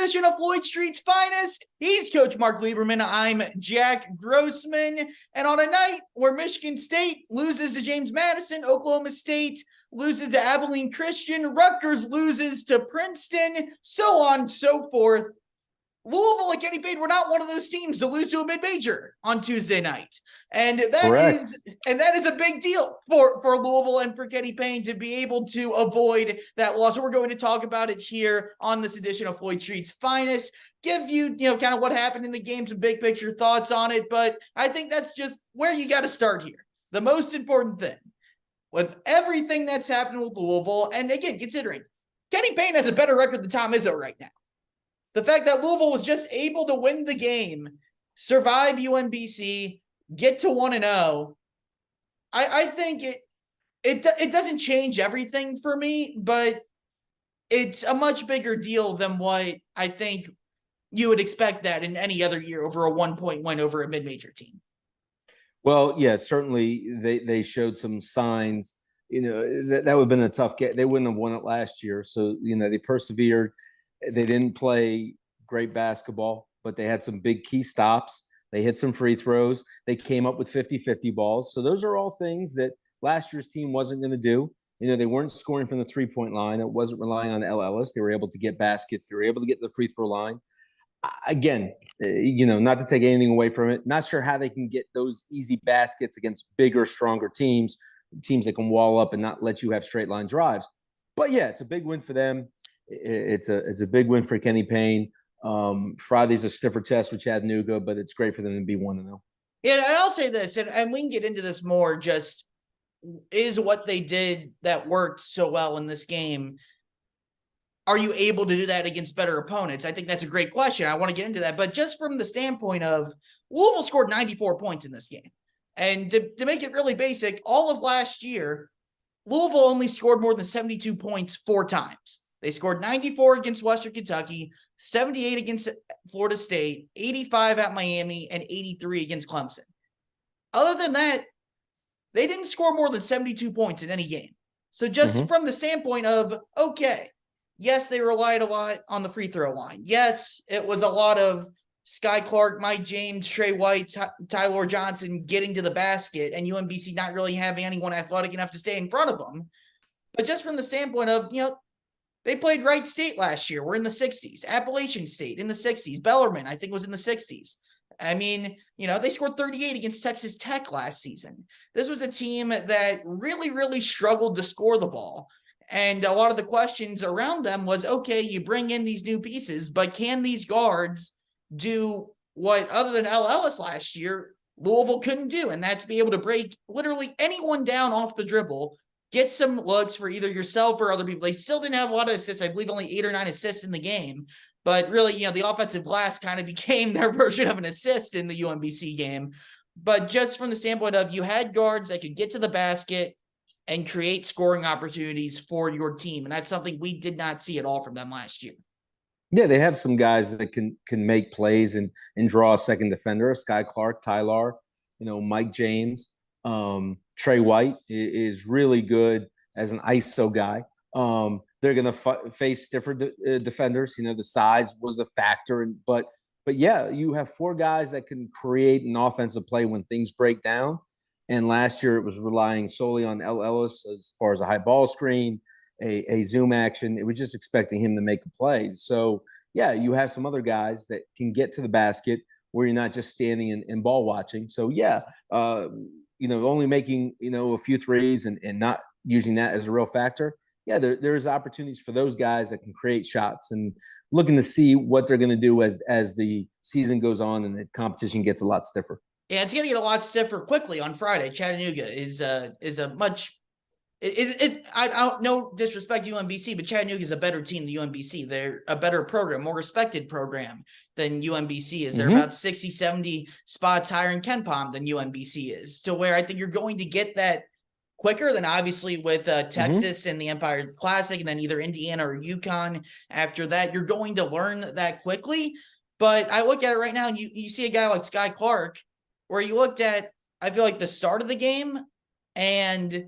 edition of Floyd Street's Finest. He's Coach Mark Lieberman. I'm Jack Grossman. And on a night where Michigan State loses to James Madison, Oklahoma State loses to Abilene Christian, Rutgers loses to Princeton, so on and so forth, Louisville, like Kenny Payne, were not one of those teams to lose to a mid-major on Tuesday night. And that is a big deal for Louisville and for Kenny Payne to be able to avoid that loss. So we're going to talk about it here on this edition of Floyd Street's Finest, give you, kind of what happened in the game, some big picture thoughts on it. But I think that's just where you got to start here. The most important thing with everything that's happened with Louisville, and again, considering Kenny Payne has a better record than Tom Izzo right now. The fact that Louisville was just able to win the game, survive UMBC, get to 1-0, I think it doesn't change everything for me, but it's a much bigger deal than what I think you would expect that in any other year over a 1-point win over a mid-major team. Well, yeah, certainly they showed some signs. That would have been a tough game. They wouldn't have won it last year, so they persevered. They didn't play great basketball, but they had some big key stops. They hit some free throws. They came up with 50-50 balls. So those are all things that last year's team wasn't going to do. They weren't scoring from the three-point line. It wasn't relying on L. Ellis. They were able to get baskets. They were able to get the free throw line. Again, not to take anything away from it. Not sure how they can get those easy baskets against bigger, stronger teams that can wall up and not let you have straight line drives. But yeah, it's a big win for them. It's a big win for Kenny Payne. Friday's a stiffer test with Chattanooga, but it's great for them to be 1-0. Yeah, and I'll say this, and we can get into this more, just is what they did that worked so well in this game. Are you able to do that against better opponents? I think that's a great question. I want to get into that. But just from the standpoint of Louisville scored 94 points in this game. And to make it really basic, all of last year, Louisville only scored more than 72 points 4 times. They scored 94 against Western Kentucky, 78 against Florida State, 85 at Miami, and 83 against Clemson. Other than that, they didn't score more than 72 points in any game. So just from the standpoint of, okay, yes, they relied a lot on the free throw line. Yes, it was a lot of Sky Clark, Mike James, Trey White, Tyler Johnson getting to the basket, and UMBC not really having anyone athletic enough to stay in front of them. But just from the standpoint of, they played Wright State last year. We're in the 60s. Appalachian State in the 60s. Bellarmine, I think, was in the 60s. I mean, they scored 38 against Texas Tech last season. This was a team that really, really struggled to score the ball. And a lot of the questions around them was, okay, you bring in these new pieces, but can these guards do what, other than L. Ellis last year, Louisville couldn't do? And that's be able to break literally anyone down off the dribble, get some looks for either yourself or other people. They still didn't have a lot of assists. I believe only 8 or 9 assists in the game. But really, the offensive glass kind of became their version of an assist in the UMBC game. But just from the standpoint of, you had guards that could get to the basket and create scoring opportunities for your team. And that's something we did not see at all from them last year. Yeah, they have some guys that can make plays and draw a second defender. Sky Clark, Tyler, Mike James. Trey White is really good as an ISO guy. They're going to face stiffer defenders. The size was a factor, but yeah, you have 4 guys that can create an offensive play when things break down. And last year it was relying solely on L. Ellis as far as a high ball screen, a zoom action. It was just expecting him to make a play. So yeah, you have some other guys that can get to the basket where you're not just standing and ball watching. So yeah, only making, a few threes and not using that as a real factor. Yeah, there's opportunities for those guys that can create shots, and looking to see what they're going to do as the season goes on and the competition gets a lot stiffer. Yeah, it's going to get a lot stiffer quickly on Friday. Chattanooga is a much I don't, no disrespect to UMBC, but Chattanooga is a better team than UMBC. They're a better program, more respected program than UMBC is. They're about 60, 70 spots higher in KenPom than UMBC is, to where I think you're going to get that quicker than obviously with Texas and the Empire Classic, and then either Indiana or UConn. After that, you're going to learn that quickly. But I look at it right now, and you see a guy like Sky Clark, where you looked at, I feel like the start of the game and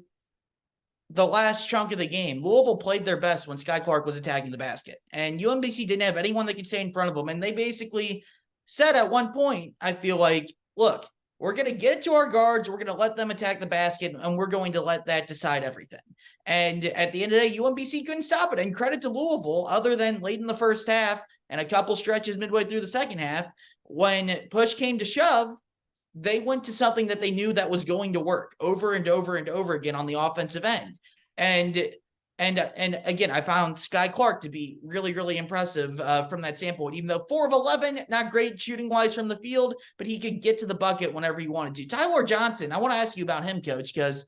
the last chunk of the game, Louisville played their best when Sky Clark was attacking the basket. And UMBC didn't have anyone that could stay in front of them. And they basically said at one point, I feel like, look, we're going to get it to our guards. We're going to let them attack the basket, and we're going to let that decide everything. And at the end of the day, UMBC couldn't stop it. And credit to Louisville, other than late in the first half and a couple stretches midway through the second half, when push came to shove, they went to something that they knew that was going to work over and over and over again on the offensive end. And again, I found Sky Clark to be really, really impressive from that standpoint. Even though 4 of 11, not great shooting wise from the field, but he could get to the bucket whenever he wanted to. Tyler Johnson, I want to ask you about him, Coach, because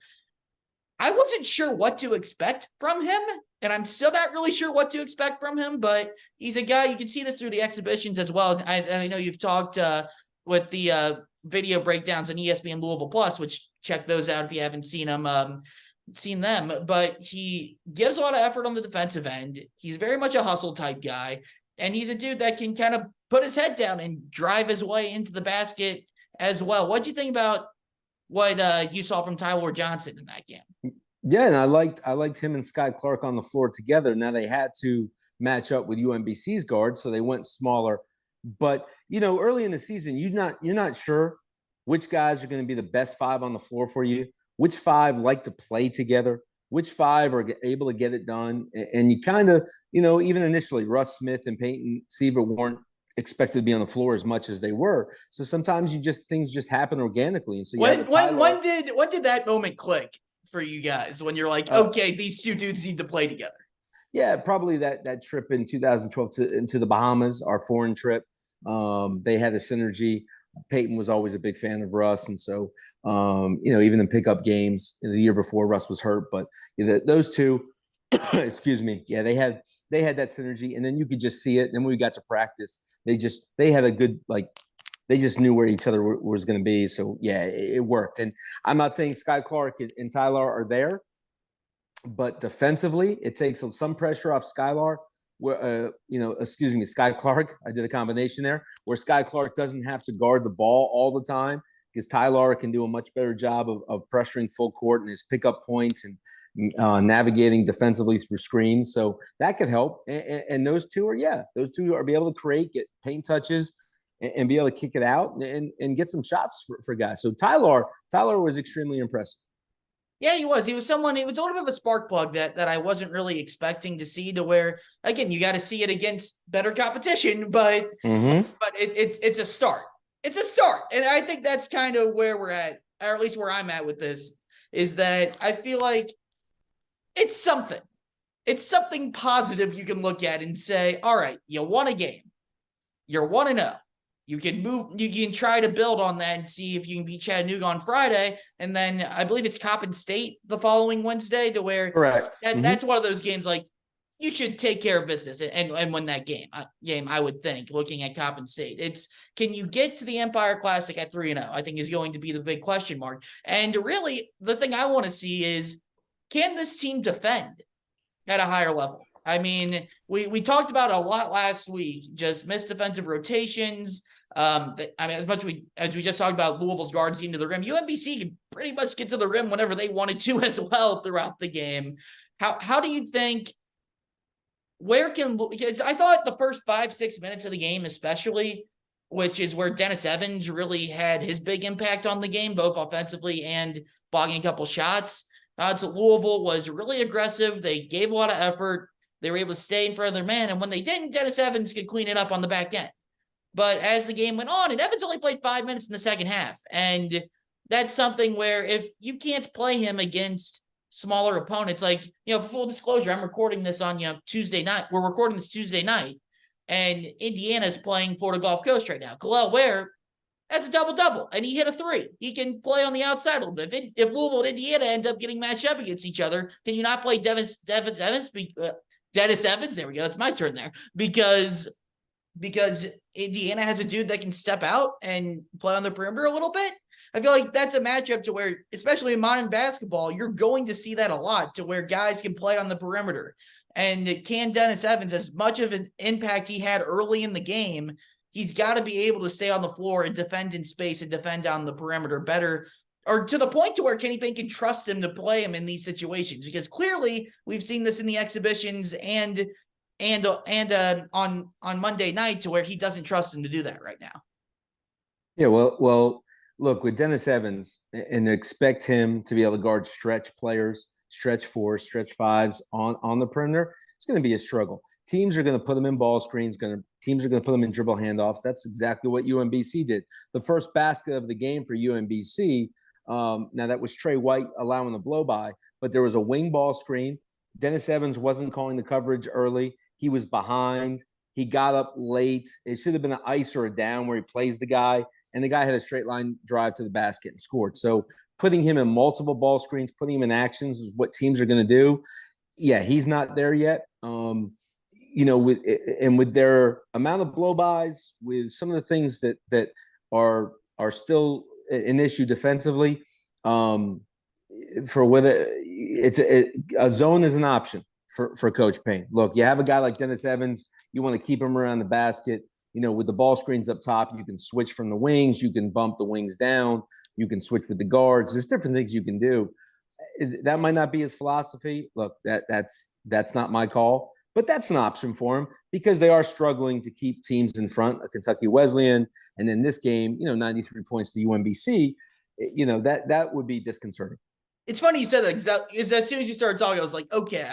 I wasn't sure what to expect from him, and I'm still not really sure what to expect from him. But he's a guy, you can see this through the exhibitions as well. I know you've talked with the video breakdowns on ESPN Louisville Plus, which check those out if you haven't seen them. But he gives a lot of effort on the defensive end. He's very much a hustle type guy, and he's a dude that can kind of put his head down and drive his way into the basket as well. What do you think about what you saw from Tyler Johnson in that game? Yeah, and I liked him and Sky Clark on the floor together. Now they had to match up with UMBC's guards, so they went smaller. But early in the season, you're not sure which guys are going to be the best 5 on the floor for you, which 5 like to play together, which 5 are able to get it done. And you kind of, even initially, Russ Smith and Peyton Seaver weren't expected to be on the floor as much as they were. So sometimes things just happen organically. And so when did that moment click for you guys when you're like, okay, these two dudes need to play together? Yeah, probably that trip in 2012 into the Bahamas, our foreign trip. They had a synergy. Peyton was always a big fan of Russ, and so even in pickup games the year before, Russ was hurt, but those two, excuse me, yeah, they had that synergy, and then you could just see it. And then when we got to practice, they had a good they just knew where each other was going to be. So yeah, it worked. And I'm not saying Sky Clark and Tyler are there, but defensively, it takes some pressure off Skylar. Sky Clark. I did a combination there where Sky Clark doesn't have to guard the ball all the time because Tyler can do a much better job of pressuring full court and his pickup points and navigating defensively through screens. So that could help. And those two are be able to create, get paint touches, and be able to kick it out and get some shots for guys. So Tyler was extremely impressive. Yeah, he was. He was a little bit of a spark plug that I wasn't really expecting to see, to where, again, you got to see it against better competition, but it's a start. It's a start. And I think that's kind of where we're at, or at least where I'm at with this, is that I feel like it's something. It's something positive you can look at and say, all right, you won a game. You're 1-0. You can try to build on that and see if you can beat Chattanooga on Friday. And then I believe it's Coppin State the following Wednesday, to where correct. That's one of those games like you should take care of business and win that game, I would think, looking at Coppin State. Can you get to the Empire Classic at 3-0? I think is going to be the big question mark. And really the thing I want to see is, can this team defend at a higher level? I mean, we talked about a lot last week, just missed defensive rotations. As much as we just talked about Louisville's guards getting to the rim, UMBC can pretty much get to the rim whenever they wanted to as well throughout the game. How do you think? Because I thought the first 5-6 minutes of the game, especially, which is where Dennis Evans really had his big impact on the game, both offensively and blocking a couple shots. So Louisville was really aggressive. They gave a lot of effort. They were able to stay in front of their man, and when they didn't, Dennis Evans could clean it up on the back end. But as the game went on, and Evans only played 5 minutes in the second half, and that's something where if you can't play him against smaller opponents, like, for full disclosure, I'm recording this on, Tuesday night. We're recording this Tuesday night, and Indiana's playing Florida Gulf Coast right now. Kalel Ware has a double-double, and he hit a 3. He can play on the outside a little bit. If Louisville and Indiana end up getting matched up against each other, can you not play Dennis Evans? There we go. It's my turn there. Because Indiana has a dude that can step out and play on the perimeter a little bit. I feel like that's a matchup to where, especially in modern basketball, you're going to see that a lot, to where guys can play on the perimeter. And can Dennis Evans, as much of an impact he had early in the game, he's got to be able to stay on the floor and defend in space and defend on the perimeter better or to the point to where Kenny Payne can trust him to play him in these situations, because clearly we've seen this in the exhibitions and on Monday night, to where he doesn't trust him to do that right now. Yeah, well, look, with Dennis Evans, and expect him to be able to guard stretch players, stretch fours, stretch fives on the perimeter, it's going to be a struggle. Teams are going to put them in ball screens. Teams are going to put them in dribble handoffs. That's exactly what UMBC did. The first basket of the game for UMBC. Now that was Trey White allowing a blow by, but there was a wing ball screen. Dennis Evans wasn't calling the coverage early. He was behind. He got up late. It should have been an ice or a down where he plays the guy, and the guy had a straight line drive to the basket and scored. So putting him in multiple ball screens, putting him in actions is what teams are going to do. Yeah, he's not there yet. With their amount of blowbys, with some of the things that are still an issue defensively, for whether it's a zone is an option for Coach Payne. Look, you have a guy like Dennis Evans, you want to keep him around the basket. With the ball screens up top, you can switch from the wings, you can bump the wings down, you can switch with the guards. There's different things you can do. That might not be his philosophy. Look, that's not my call, but that's an option for him because they are struggling to keep teams in front of Kentucky Wesleyan. And in this game, 93 points to UMBC, that would be disconcerting. It's funny you said that, because as soon as you started talking, I was like, okay,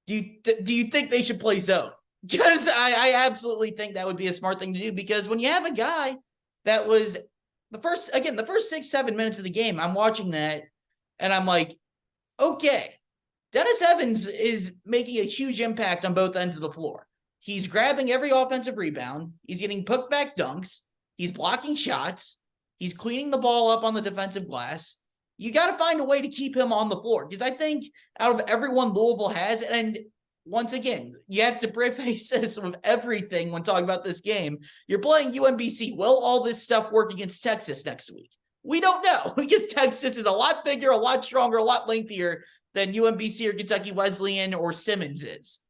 do you think they should play zone? Because I absolutely think that would be a smart thing to do, because when you have a guy that was the first 6-7 minutes of the game, I'm watching that and I'm like, okay, Dennis Evans is making a huge impact on both ends of the floor. He's grabbing every offensive rebound. He's getting put back dunks. He's blocking shots. He's cleaning the ball up on the defensive glass. You got to find a way to keep him on the floor, because I think out of everyone Louisville has, and once again, you have to preface this with everything when talking about this game, you're playing UMBC. Will all this stuff work against Texas next week? We don't know, because Texas is a lot bigger, a lot stronger, a lot lengthier than UMBC or Kentucky Wesleyan or Simmons is.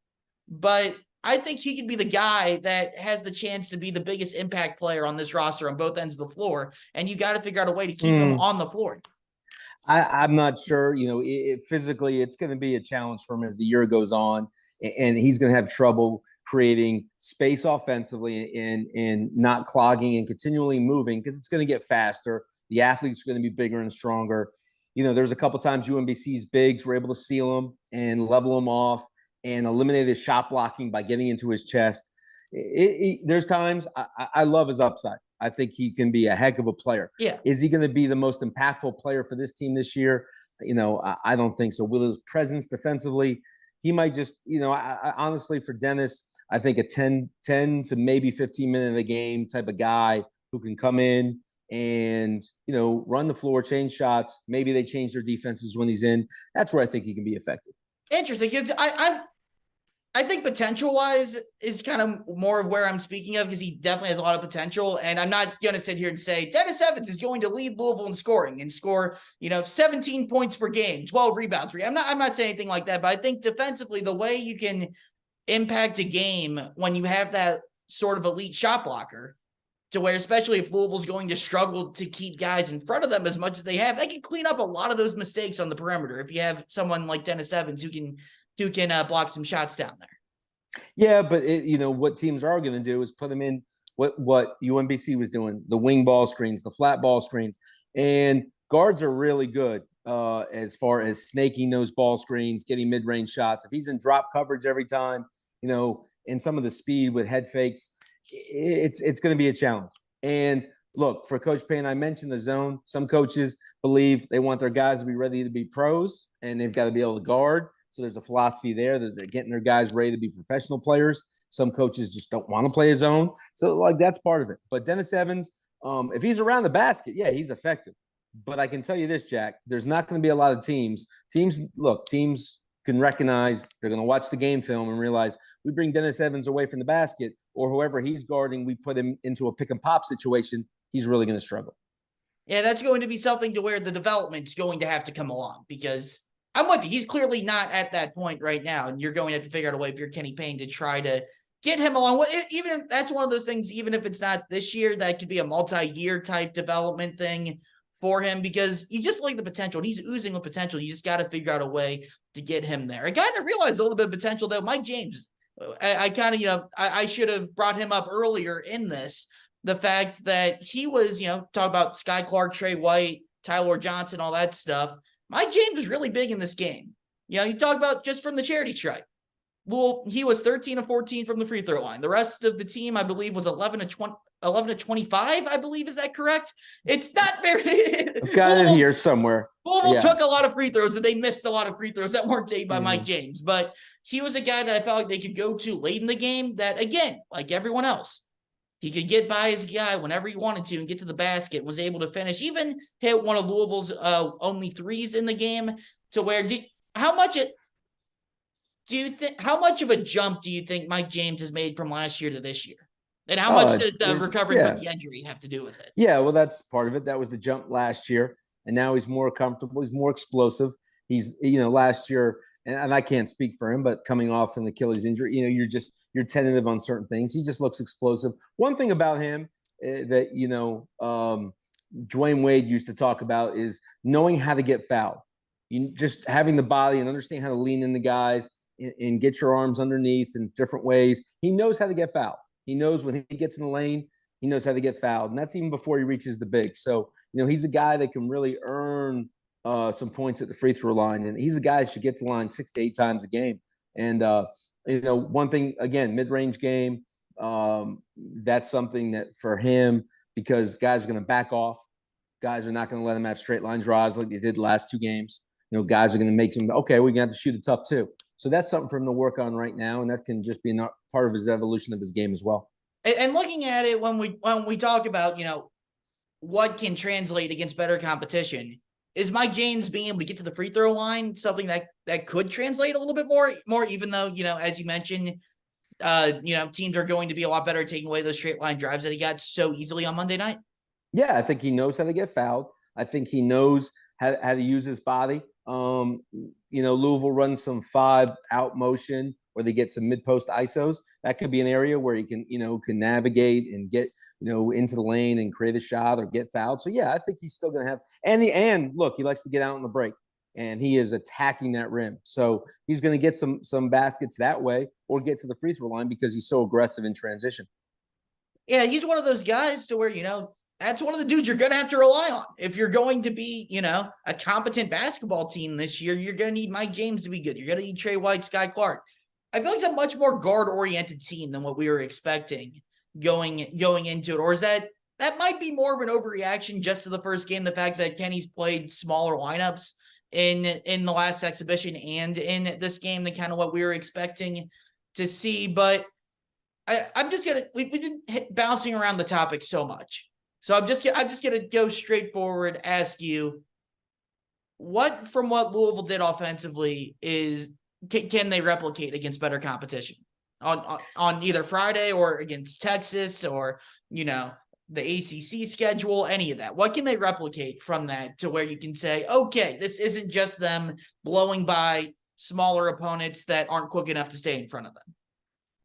But I think he can be the guy that has the chance to be the biggest impact player on this roster on both ends of the floor, and you got to figure out a way to keep him on the floor. I'm not sure. Physically, it's going to be a challenge for him as the year goes on, and he's going to have trouble creating space offensively and not clogging and continually moving, because it's going to get faster. The athletes are going to be bigger and stronger. There's a couple times UMBC's bigs were able to seal him and level him off and eliminate his shot blocking by getting into his chest. There's times I love his upside. I think he can be a heck of a player. Yeah. Is he going to be the most impactful player for this team this year? I don't think so. With his presence defensively, he might just, I honestly, for Dennis, I think a 10 to maybe 15 minute of the game type of guy who can come in and, run the floor, change shots. Maybe they change their defenses when he's in. That's where I think he can be effective. Interesting. I think potential-wise is kind of more of where I'm speaking of, because he definitely has a lot of potential. And I'm not going to sit here and say Dennis Evans is going to lead Louisville in scoring and score, 17 points per game, 12 rebounds per game. I'm not saying anything like that, but I think defensively, the way you can impact a game when you have that sort of elite shot blocker, to where, especially if Louisville's going to struggle to keep guys in front of them as much as they have, they can clean up a lot of those mistakes on the perimeter if you have someone like Dennis Evans who can block some shots down there. Yeah, but what teams are going to do is put them in what UMBC was doing, the wing ball screens, the flat ball screens, and guards are really good as far as snaking those ball screens, getting mid-range shots. If he's in drop coverage every time, and some of the speed with head fakes, it's going to be a challenge. And look, for Coach Payne, I mentioned the zone. Some coaches believe they want their guys to be ready to be pros, and they've got to be able to guard. So there's a philosophy there that they're getting their guys ready to be professional players. Some coaches just don't want to play a zone. So, that's part of it. But Dennis Evans, if he's around the basket, yeah, he's effective. But I can tell you this, Jack, there's not going to be a lot of teams. Teams can recognize, they're going to watch the game film and realize we bring Dennis Evans away from the basket, or whoever he's guarding, we put him into a pick and pop situation, he's really going to struggle. Yeah, that's going to be something to where the development's going to have to come along, because I'm with you. He's clearly not at that point right now, and you're going to have to figure out a way, if you're Kenny Payne, to try to get him along. Even if that's one of those things, even if it's not this year, that could be a multi-year type development thing for him because you just like the potential. He's oozing with potential. You just got to figure out a way to get him there. A guy that realized a little bit of potential, though, Mike James. I kind of, I should have brought him up earlier in this. The fact that he was, talk about Sky Clark, Trey White, Tyler Johnson, all that stuff. Mike James was really big in this game. You talk about just from the charity stripe. Well, he was 13 of 14 from the free throw line. The rest of the team, I believe, was 11 to 25, I believe. Is that correct? It's not very. I've got it here somewhere. Louisville took a lot of free throws and they missed a lot of free throws that weren't taken by Mike James. But he was a guy that I felt like they could go to late in the game that, again, like everyone else, he could get by his guy whenever he wanted to and get to the basket, was able to finish, even hit one of Louisville's only threes in the game to where how much of a jump do you think Mike James has made from last year to this year? And how much does recovering from the injury have to do with it? Yeah, well, that's part of it. That was the jump last year. And now he's more comfortable. He's more explosive. He's, last year, and I can't speak for him, but coming off an Achilles injury, you're tentative on certain things. He just looks explosive. One thing about him that, Dwayne Wade used to talk about is knowing how to get fouled. Just having the body and understanding how to lean in the guys and get your arms underneath in different ways. He knows how to get fouled. He knows when he gets in the lane, he knows how to get fouled. And that's even before he reaches the big. So, he's a guy that can really earn some points at the free throw line. And he's a guy that should get to the line 6 to 8 times a game. And, one thing, again, mid-range game, that's something that for him, because guys are going to back off. Guys are not going to let him have straight line drives like they did the last 2 games. Guys are going to make some, okay, we're going to have to shoot it tough too. So that's something for him to work on right now. And that can just be part of his evolution of his game as well. And looking at it, when we talk about, what can translate against better competition, is Mike James being able to get to the free throw line something that could translate a little bit more, even though, as you mentioned, teams are going to be a lot better at taking away those straight line drives that he got so easily on Monday night? Yeah, I think he knows how to get fouled. I think he knows how to use his body. Louisville runs some 5-out motion where they get some mid-post ISOs. That could be an area where he can navigate and get, into the lane and create a shot or get fouled. So, yeah, I think he's still going to have – and look, he likes to get out on the break, and he is attacking that rim. So he's going to get some baskets that way or get to the free throw line because he's so aggressive in transition. Yeah, he's one of those guys to where, that's one of the dudes you're going to have to rely on. If you're going to be, a competent basketball team this year, you're going to need Mike James to be good. You're going to need Trey White, Sky Clark. I feel like it's a much more guard-oriented team than what we were expecting going into it. Or is that might be more of an overreaction just to the first game, the fact that Kenny's played smaller lineups in the last exhibition and in this game than kind of what we were expecting to see. But I'm just going to – we've been bouncing around the topic so much. So I'm just going to go straight forward, ask you, what Louisville did offensively can they replicate against better competition on either Friday or against Texas or, the ACC schedule, any of that? What can they replicate from that to where you can say, okay, this isn't just them blowing by smaller opponents that aren't quick enough to stay in front of them?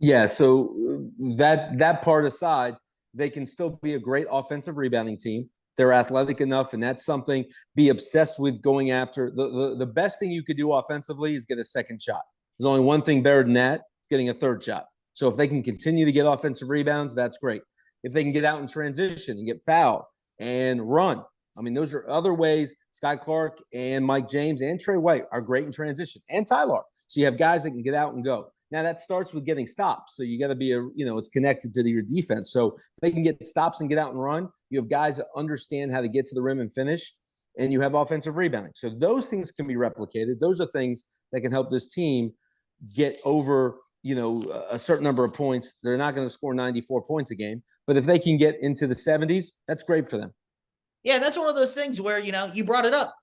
Yeah, so that part aside, they can still be a great offensive rebounding team. They're athletic enough, and that's something be obsessed with going after. The best thing you could do offensively is get a second shot. There's only one thing better than that. It's getting a third shot. So if they can continue to get offensive rebounds, that's great. If they can get out in transition and get fouled and run, those are other ways. Sky Clark and Mike James and Trey White are great in transition, and Tyler. So you have guys that can get out and go. Now that starts with getting stops. So you got to be it's connected to your defense. So if they can get stops and get out and run, you have guys that understand how to get to the rim and finish, and you have offensive rebounding. So those things can be replicated. Those are things that can help this team get over, a certain number of points. They're not going to score 94 points a game, but if they can get into the 70s, that's great for them. Yeah, that's one of those things where, you brought it up.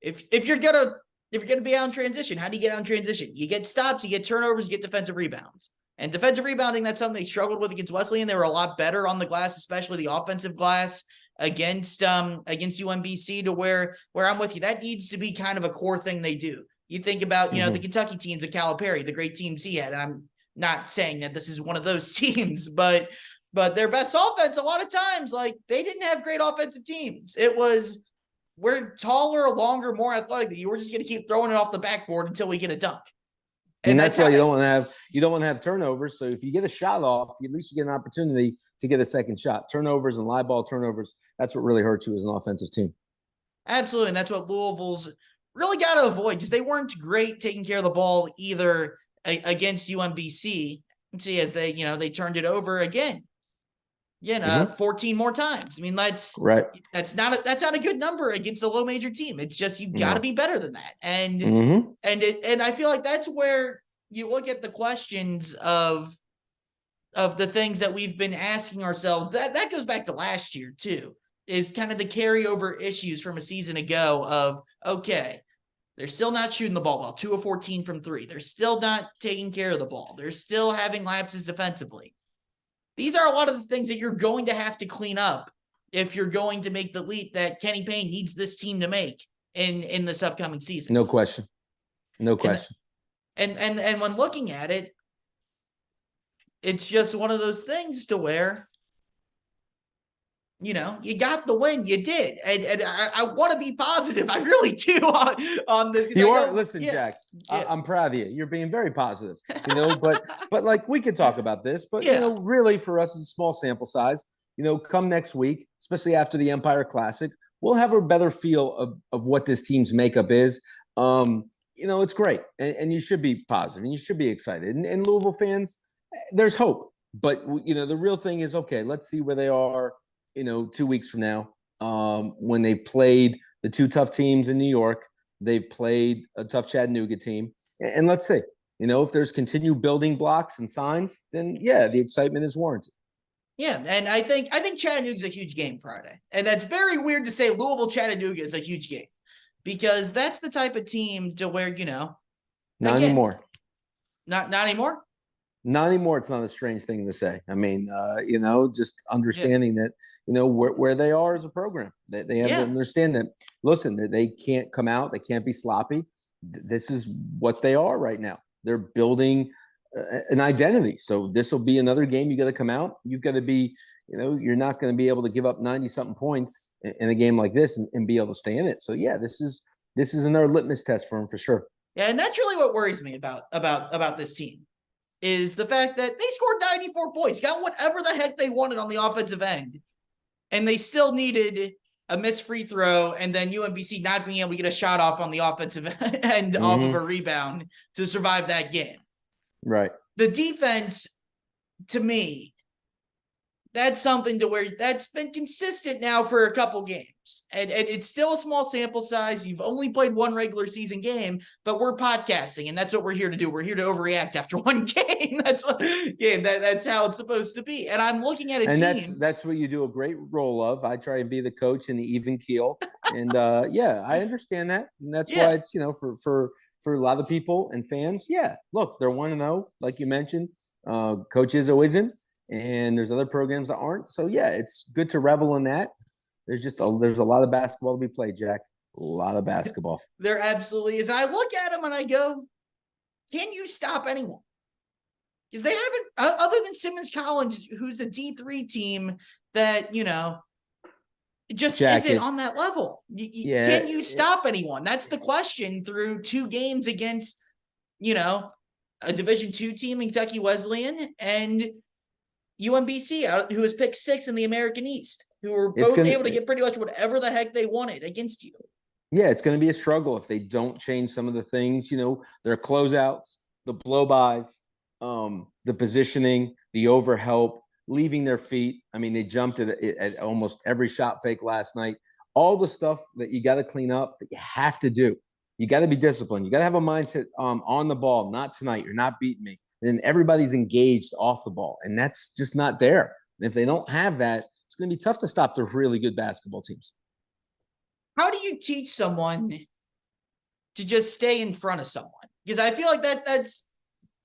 If you're going to be out in transition, how do you get out in transition? You get stops, you get turnovers, you get defensive rebounds. And defensive rebounding, that's something they struggled with against Wesleyan. They were a lot better on the glass, especially the offensive glass against UMBC, to where I'm with you. That needs to be kind of a core thing they do. You think about, the Kentucky teams with Calipari, the great teams he had. And I'm not saying that this is one of those teams, but their best offense, a lot of times, like, they didn't have great offensive teams. It was we're taller, longer, more athletic than you. We're just going to keep throwing it off the backboard until we get a dunk. And that's why you don't want to have turnovers. So if you get a shot off, at least you get an opportunity to get a second shot. Turnovers and live ball turnovers, that's what really hurts you as an offensive team. Absolutely. And that's what Louisville's really got to avoid, because they weren't great taking care of the ball either against UMBC. See, as they turned it over again. 14 more times. I mean, that's not a good number against a low major team. It's just, you've got to be better than that. And I feel like that's where you look at the questions of the things that we've been asking ourselves. That goes back to last year too, is kind of the carryover issues from a season ago of, okay, they're still not shooting the ball well, 2 of 14 from 3. They're still not taking care of the ball. They're still having lapses defensively. These are a lot of the things that you're going to have to clean up if you're going to make the leap that Kenny Payne needs this team to make in this upcoming season. No question. No question. And when looking at it, it's just one of those things to where, you got the win, you did. And I want to be positive. I really do on this. Listen, Jack, I'm proud of you. You're being very positive, but like, we could talk about this, but really for us, it's a small sample size. Come next week, especially after the Empire Classic, we'll have a better feel of what this team's makeup is. It's great. And you should be positive and you should be excited. And Louisville fans, there's hope. But, the real thing is, okay, let's see where they are 2 weeks from now, when they've played the 2 tough teams in New York. They've played a tough Chattanooga team. And let's see, if there's continued building blocks and signs, then the excitement is warranted. Yeah, and I think Chattanooga's a huge game Friday. And that's very weird to say Louisville Chattanooga is a huge game, because that's the type of team to where, not anymore. Not anymore? Not anymore. It's not a strange thing to say. I mean, just understanding that, where they are as a program, they have to understand that, listen, they can't come out. They can't be sloppy. This is what they are right now. They're building an identity. So this will be another game. You got to come out. You've got to be, you're not going to be able to give up 90-something points in a game like this and be able to stay in it. So, this is another litmus test for them for sure. Yeah, and that's really what worries me about this team. Is the fact that they scored 94 points, got whatever the heck they wanted on the offensive end, and they still needed a missed free throw, and then UMBC not being able to get a shot off on the offensive end off of a rebound to survive that game. Right. The defense, to me, that's something to where that's been consistent now for a couple games. And it's still a small sample size. You've only played one regular season game, but we're podcasting, and that's what we're here to do. We're here to overreact after one game. That's how it's supposed to be. And I'm looking at a team. And that's what you do a great role of. I try and be the coach in the even keel. And I understand that. And that's why it's, for a lot of people and fans, look, they're 1-0, like you mentioned. Coach Izzo isn't. And there's other programs that aren't. So, it's good to revel in that. There's a lot of basketball to be played, Jack. A lot of basketball. There absolutely is. And I look at them and I go, can you stop anyone? Because they haven't, other than Simmons College, who's a D3 team that, just isn't on that level. Can you stop anyone? That's the question through 2 games against, a Division II team in Kentucky Wesleyan and UMBC, who was picked 6 in the American East, who were both able to get pretty much whatever the heck they wanted against you. Yeah, it's going to be a struggle if they don't change some of the things, their closeouts, the blow-bys, the positioning, the overhelp, leaving their feet. I mean, they jumped at almost every shot fake last night. All the stuff that you got to clean up, that you have to do. You got to be disciplined. You got to have a mindset on the ball. Not tonight. You're not beating me. And everybody's engaged off the ball, and that's just not there. And if they don't have that, it's going to be tough to stop the really good basketball teams. How do you teach someone to just stay in front of someone? Because I feel like that's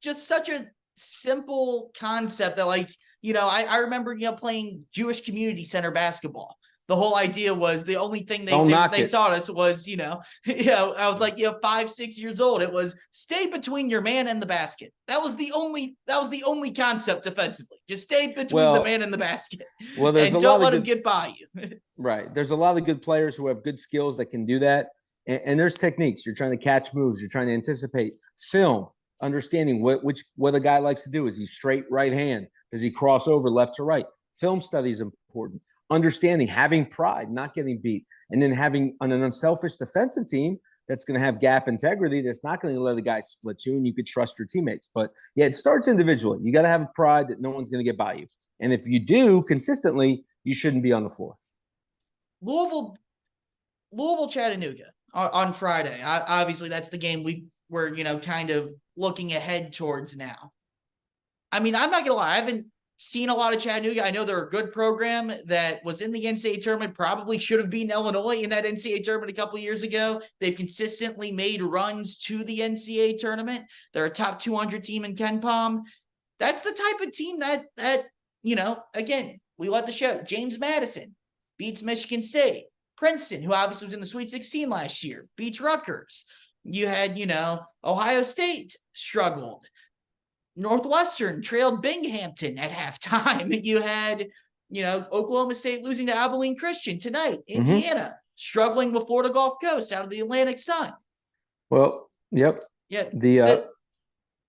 just such a simple concept that, like, I remember, playing Jewish community center basketball the whole idea was the only thing they taught us was, I was like, 5, 6 years old. It was stay between your man and the basket. That was the only concept defensively. Just stay between the man and the basket. Well, there's and don't let him get by you. Right. There's a lot of good players who have good skills that can do that. And there's techniques. You're trying to catch moves. You're trying to anticipate film, understanding what a guy likes to do. Is he straight right hand? Does he cross over left to right? Film study is important. Understanding, having pride, not getting beat, and then having an unselfish defensive team that's going to have gap integrity, that's not going to let the guy split you, and you could trust your teammates. But yeah, it starts individually. You got to have a pride that no one's going to get by you. And if you do consistently, you shouldn't be on the floor. Louisville, Chattanooga on Friday. Obviously, that's the game we're kind of looking ahead towards now. I mean, I'm not going to lie. I haven't seen a lot of Chattanooga. I know they're a good program that was in the NCAA tournament, probably should have beaten Illinois in that NCAA tournament a couple of years ago. They've consistently made runs to the NCAA tournament. They're a top 200 team in KenPom. That's the type of team that again, we let the show. James Madison beats Michigan State. Princeton, who obviously was in the Sweet 16 last year, beats Rutgers. You had, Ohio State struggled. Northwestern trailed Binghamton at halftime. You had, Oklahoma State losing to Abilene Christian tonight. Indiana struggling with Florida Gulf Coast out of the Atlantic Sun. Well, yep. Yeah.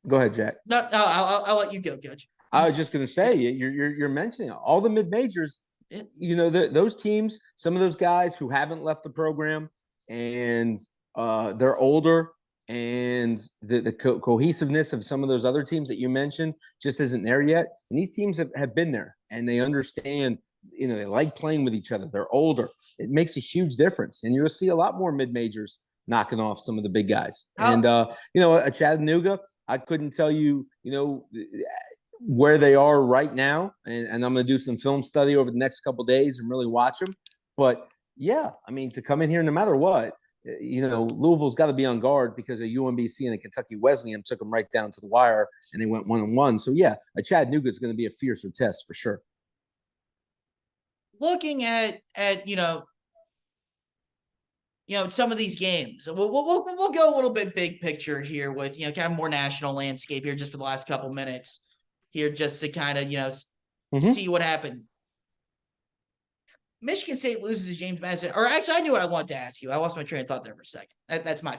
Go ahead, Jack. No, I'll let you go, Coach. I was just going to say, you're mentioning all the mid majors. Yeah. Those teams, some of those guys who haven't left the program and they're older. And the cohesiveness of some of those other teams that you mentioned just isn't there yet. And these teams have been there, and they understand, they like playing with each other. They're older. It makes a huge difference. And you'll see a lot more mid-majors knocking off some of the big guys. And, at Chattanooga, I couldn't tell you, where they are right now. And I'm going to do some film study over the next couple of days and really watch them. But, yeah, I mean, to come in here no matter what, Louisville's got to be on guard because a UMBC and a Kentucky Wesleyan took them right down to the wire and they went 1-1. So, yeah, a Chattanooga is going to be a fiercer test for sure. Looking at some of these games, we'll go a little bit big picture here with, kind of more national landscape here just for the last couple minutes here just to kind of, see what happened. Michigan State loses to James Madison. Or actually, I knew what I wanted to ask you. I lost my train of thought there for a second. That's my.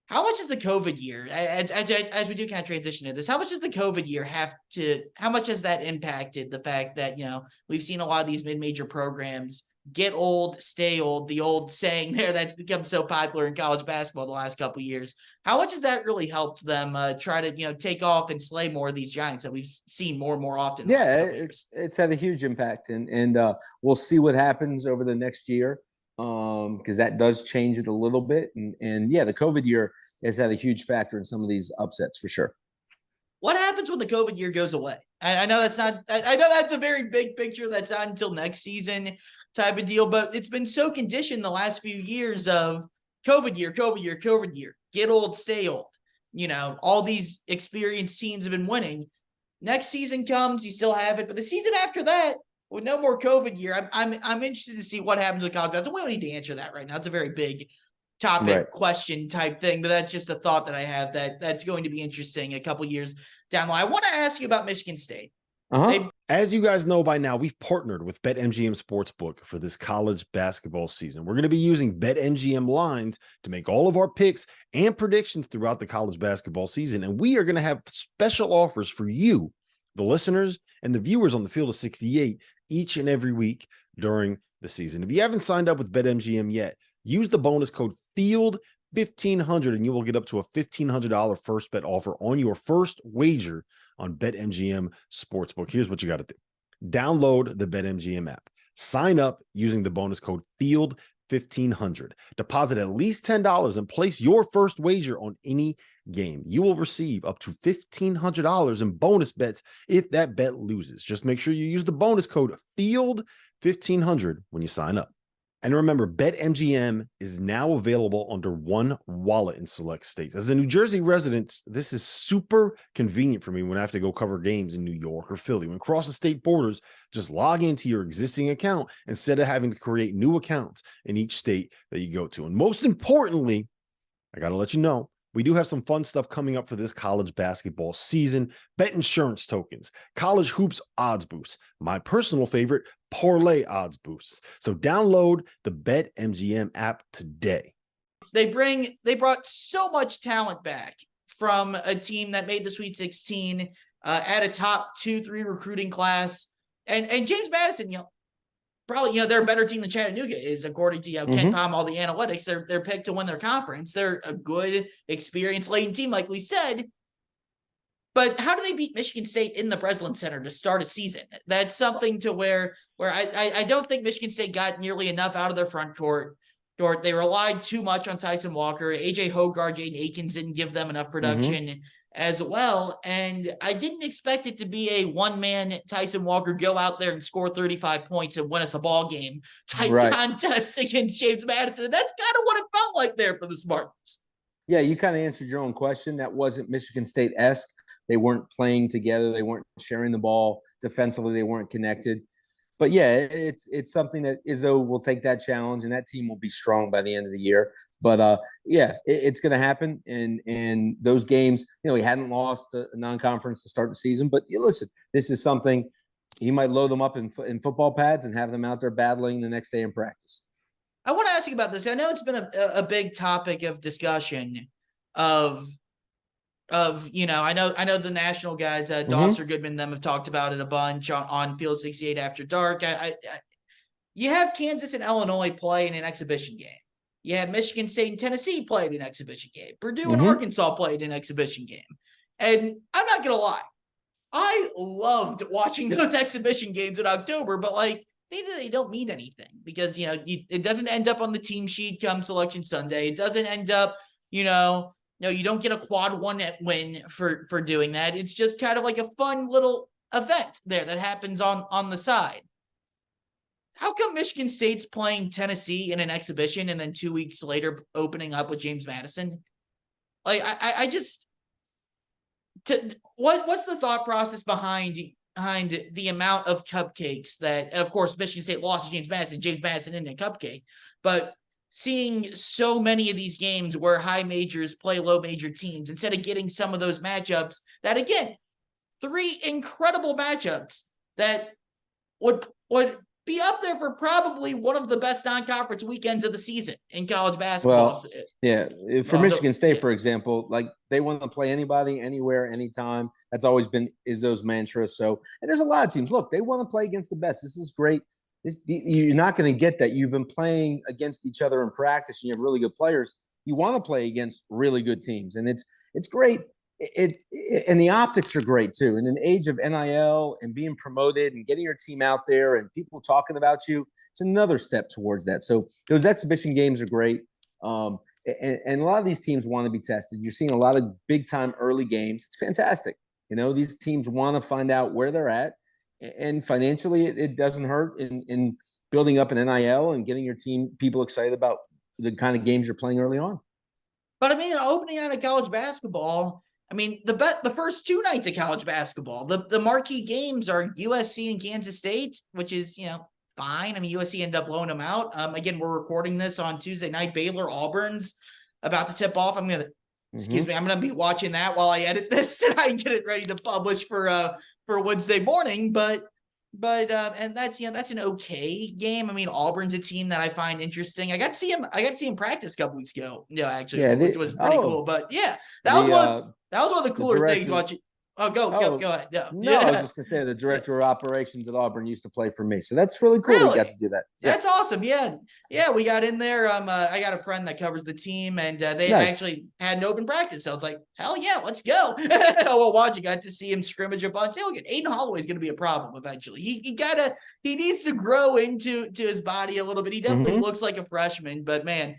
How much is the COVID year, as we do kind of transition into this, how much does the COVID year how much has that impacted the fact that, we've seen a lot of these mid-major programs get old, stay old, the old saying there that's become so popular in college basketball the last couple of years. How much has that really helped them try to, take off and slay more of these giants that we've seen more and more often? Yeah, it's had a huge impact, and we'll see what happens over the next year because that does change it a little bit. And yeah, the COVID year has had a huge factor in some of these upsets for sure. What happens when the COVID year goes away? I know that's not. I know that's a very big picture. That's not until next season type of deal. But it's been so conditioned the last few years of COVID year. Get old, stay old. All these experienced teams have been winning. Next season comes, you still have it, but the season after that, with no more COVID year, I'm interested to see what happens with college basketball. We don't need to answer that right now. It's a very big topic, question type thing, but that's just a thought that I have that's going to be interesting a couple years down the line. I want to ask you about Michigan State. As you guys know by now, we've partnered with BetMGM Sportsbook for this college basketball season. We're going to be using BetMGM lines to make all of our picks and predictions throughout the college basketball season. And we are going to have special offers for you, the listeners and the viewers on the Field of 68 each and every week during the season. If you haven't signed up with BetMGM yet, use the bonus code FIELD1500 and you will get up to a $1,500 first bet offer on your first wager on BetMGM Sportsbook. Here's what you got to do. Download the BetMGM app. Sign up using the bonus code FIELD1500. Deposit at least $10 and place your first wager on any game. You will receive up to $1,500 in bonus bets if that bet loses. Just make sure you use the bonus code FIELD1500 when you sign up. And remember, BetMGM is now available under one wallet in select states. As a New Jersey resident, this is super convenient for me when I have to go cover games in New York or Philly. When crossing state borders, just log into your existing account instead of having to create new accounts in each state that you go to. And most importantly, I got to let you know, we do have some fun stuff coming up for this college basketball season. Bet insurance tokens, college hoops odds boosts, my personal favorite, parlay odds boosts. So download the BetMGM app today. They brought so much talent back from a team that made the Sweet 16 at a top 2-3 recruiting class. And James Madison, probably, they're a better team than Chattanooga is, according to, Ken Palm, all the analytics. They're picked to win their conference. They're a good, experienced, laden team, like we said. But how do they beat Michigan State in the Breslin Center to start a season? That's something to where I don't think Michigan State got nearly enough out of their front court. They relied too much on Tyson Walker. AJ Hogarth, Jaden Akins didn't give them enough production as well. And I didn't expect it to be a one-man Tyson Walker go out there and score 35 points and win us a ball game type contest against James Madison. And that's kind of what it felt like there for the Spartans. Yeah, you kind of answered your own question. That wasn't Michigan State-esque. They weren't playing together. They weren't sharing the ball defensively. They weren't connected. But yeah, it's something that Izzo will take that challenge, and that team will be strong by the end of the year. But it's going to happen. And those games, he hadn't lost a non-conference to start the season. But listen, this is something he might load them up in football pads and have them out there battling the next day in practice. I want to ask you about this. I know it's been a big topic of discussion I know the national guys, Dosser, Goodman, them have talked about it a bunch on Field 68 After Dark. You have Kansas and Illinois play in an exhibition game. You have Michigan State and Tennessee played an exhibition game. Purdue and Arkansas played an exhibition game. And I'm not going to lie, I loved watching those exhibition games in October, but maybe they don't mean anything because, it doesn't end up on the team sheet come Selection Sunday. It doesn't end up, no, you don't get a quad one win for doing that. It's just kind of like a fun little event there that happens on the side. How come Michigan State's playing Tennessee in an exhibition and then 2 weeks later opening up with James Madison? What's the thought process behind the amount of cupcakes that, and of course, Michigan State lost to James Madison isn't a cupcake, but seeing so many of these games where high majors play low major teams instead of getting some of those matchups that, again, 3 incredible matchups that would be up there for probably one of the best non-conference weekends of the season in college basketball. Well, yeah, for Michigan State, for example, they want to play anybody, anywhere, anytime. That's always been Izzo's mantra. So, and there's a lot of teams. Look, they want to play against the best. This is great. You're not going to get that. You've been playing against each other in practice, and you have really good players. You want to play against really good teams, and it's great. And the optics are great too. In an age of NIL and being promoted and getting your team out there and people talking about you, it's another step towards that. So those exhibition games are great. And a lot of these teams want to be tested. You're seeing a lot of big time early games. It's fantastic. These teams want to find out where they're at. And financially, it doesn't hurt in building up an NIL and getting your people excited about the kind of games you're playing early on. But opening out of college basketball, the first 2 nights of college basketball, the marquee games are USC and Kansas State, which is, fine. USC ended up blowing them out. Again, we're recording this on Tuesday night. Baylor, Auburn's about to tip off. I'm going to be watching that while I edit this tonight and get it ready to publish for Wednesday morning, but and that's an okay game. Auburn's a team that I find interesting. I got to see him practice a couple weeks ago. Which was pretty cool. But that was one of the cooler things watching. Go ahead. I was just gonna say the director of operations at Auburn used to play for me, so that's really cool. Really? We got to do that. Yeah. That's awesome. Yeah, we got in there. I got a friend that covers the team, and they actually had an open practice. So I was like, hell yeah, let's go. You got to see him scrimmage a bunch. Aiden Holloway is going to be a problem eventually. He needs to grow into his body a little bit. He definitely looks like a freshman, but man,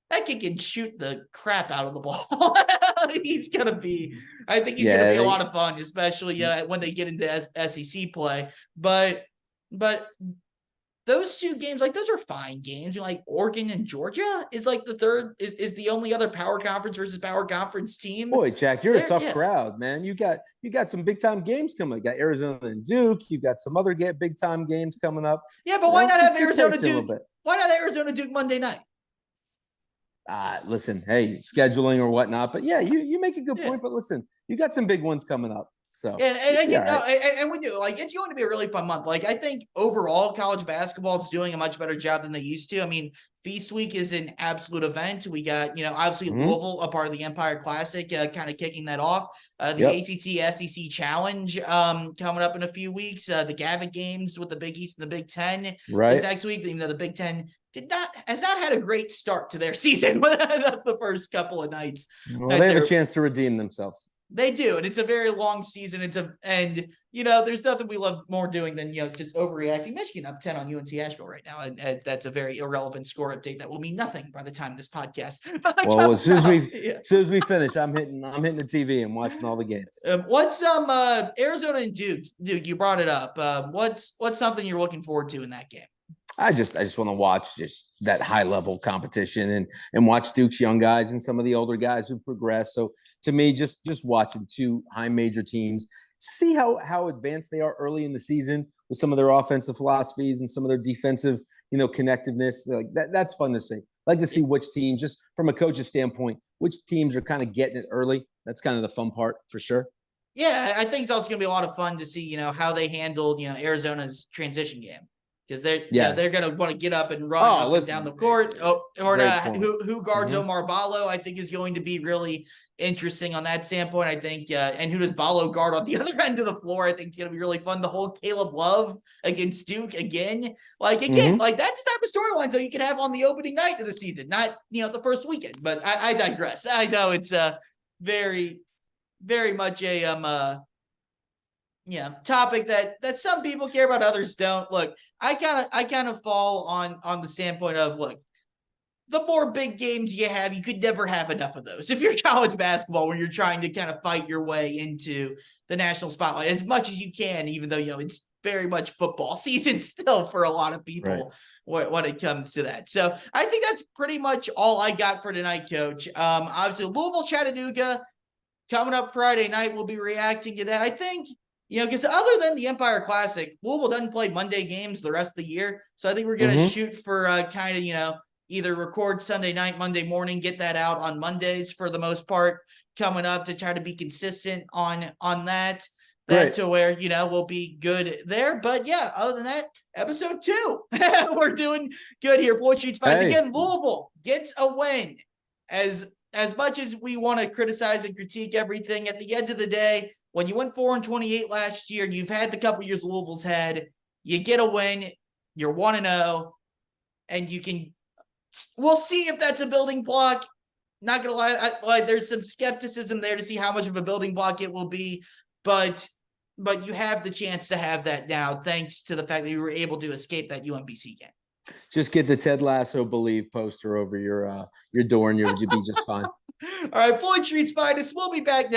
that kid can shoot the crap out of the ball. I think he's going to be a lot of fun, especially when they get into SEC play. But those two games, like those are fine games. Like Oregon and Georgia is like the third is the only other power conference versus power conference team. Boy, Jack, you're a tough Yeah. crowd, man. You got some big time games coming. You got Arizona and Duke. You got some other big time games coming up. Yeah, but why not have Arizona Duke? Why not Arizona Duke Monday night? Listen, hey, scheduling or whatnot, but yeah, you make a good point. But listen, you got some big ones coming up. So and we do, like, it's going to be a really fun month. Like, I think overall college basketball is doing a much better job than they used to. I mean, Feast Week is an absolute event. We got, obviously Louisville, a part of the Empire Classic, kind of kicking that off. The ACC SEC Challenge coming up in a few weeks. The Gavitt games with the Big East and the Big Ten is next week. Even though the Big Ten has not had a great start to their season the first couple of nights. Well, they have a chance to redeem themselves. They do, and it's a very long season. There's nothing we love more doing than just overreacting. Michigan up 10 on UNC Asheville right now, and that's a very irrelevant score update that will mean nothing by the time this podcast. Well, as soon as we finish, I'm hitting the TV and watching all the games. What's Arizona and Duke? Duke, you brought it up. What's something you're looking forward to in that game? I just want to watch just that high level competition and watch Duke's young guys and some of the older guys who progress. So to me, just watching two high major teams, see how advanced they are early in the season with some of their offensive philosophies and some of their defensive, connectiveness. Like that's fun to see. Like to see which teams, just from a coach's standpoint, which teams are kind of getting it early. That's kind of the fun part for sure. Yeah, I think it's also going to be a lot of fun to see, how they handled, Arizona's transition game. Because they're going to want to get up and run up and down the court. Who guards Omar Ballo, I think, is going to be really interesting on that standpoint. I think, and who does Ballo guard on the other end of the floor? I think it's going to be really fun. The whole Caleb Love against Duke again. Like that's the type of storyline that you can have on the opening night of the season, not the first weekend. But I digress. I know it's very, very much a topic that some people care about, others don't. Look, I kind of fall on the standpoint of, look, the more big games you have, you could never have enough of those. If you're college basketball, when you're trying to kind of fight your way into the national spotlight as much as you can, even though, it's very much football season still for a lot of people when it comes to that. So I think that's pretty much all I got for tonight, Coach. Obviously Louisville, Chattanooga coming up Friday night. We'll be reacting to that. I think, because other than the Empire Classic, Louisville doesn't play Monday games the rest of the year. So I think we're going to shoot for kind of, either record Sunday night, Monday morning, get that out on Mondays for the most part coming up to try to be consistent on that to where, we'll be good there. But yeah, other than that, episode 2, we're doing good here. Floyd Streets Fights. Again, Louisville gets a win. As much as we want to criticize and critique everything, at the end of the day, when you went 4-28 last year, you've had the couple years Louisville's had, you get a win, you're 1-0, and you can. We'll see if that's a building block. Not gonna lie, there's some skepticism there to see how much of a building block it will be, but you have the chance to have that now, thanks to the fact that you were able to escape that UMBC game. Just get the Ted Lasso Believe poster over your door, and you'll be just fine. All right, Floyd Street's Finest. We'll be back next.